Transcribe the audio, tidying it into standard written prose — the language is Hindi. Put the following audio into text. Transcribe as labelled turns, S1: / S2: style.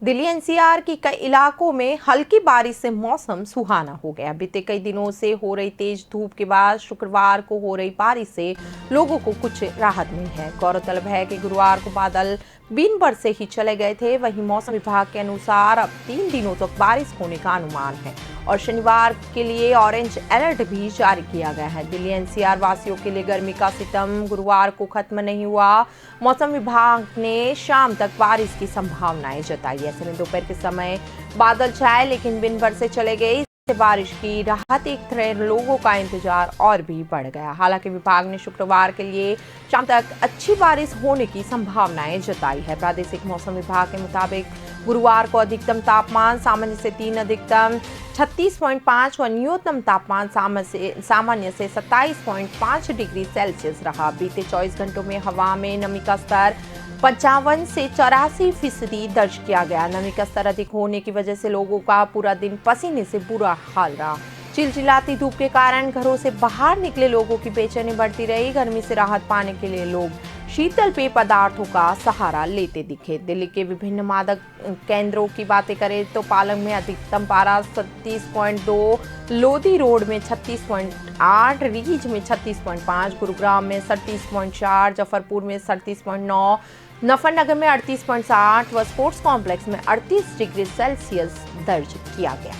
S1: दिल्ली एनसीआर के कई इलाकों में हल्की बारिश से मौसम सुहाना हो गया। बीते कई दिनों से हो रही तेज धूप के बाद शुक्रवार को हो रही बारिश से लोगों को कुछ राहत मिली है। गौरतलब है कि गुरुवार को बादल दिन भर से ही चले गए थे। वहीं मौसम विभाग के अनुसार अब 3 दिनों तक बारिश होने का अनुमान है और शनिवार के लिए ऑरेंज अलर्ट भी जारी किया गया है। दिल्ली एनसीआर वासियों के लिए गर्मी का सितम गुरुवार को खत्म नहीं हुआ। मौसम विभाग ने शाम तक बारिश की संभावनाएं जताई। ऐसे में दोपहर के समय बादल छाए लेकिन दिन भर से चले गए। इससे बारिश की राहत एक तरह लोगों का इंतजार और भी बढ़ गया। हालांकि विभाग ने शुक्रवार के लिए शाम तक अच्छी बारिश होने की संभावनाएं जताई है। प्रादेशिक मौसम विभाग के मुताबिक गुरुवार को अधिकतम तापमान सामान्य से 3, अधिकतम 36.5 और न्यूनतम तापमान सामान्य से 27.5 डिग्री सेल्सियस रहा। बीते 24 घंटों में हवा में नमी का स्तर 55 से 84% दर्ज किया गया। नमी का स्तर अधिक होने की वजह से लोगों का पूरा दिन पसीने से बुरा हाल रहा। चिलचिलाती धूप के कारण घरों से बाहर निकले लोगों की बेचैनी बढ़ती रही। गर्मी से राहत पाने के लिए लोग शीतल पेय पदार्थों का सहारा लेते दिखे। दिल्ली के विभिन्न मादक केंद्रों की बातें करें तो पालम में अधिकतम पारा 37.2, लोधी रोड में 36.8, रीज में 36.5, गुरुग्राम में 37.4, जफरपुर में 37.9, नफरनगर में 38.7 व स्पोर्ट्स कॉम्प्लेक्स में 38 डिग्री सेल्सियस दर्ज किया गया।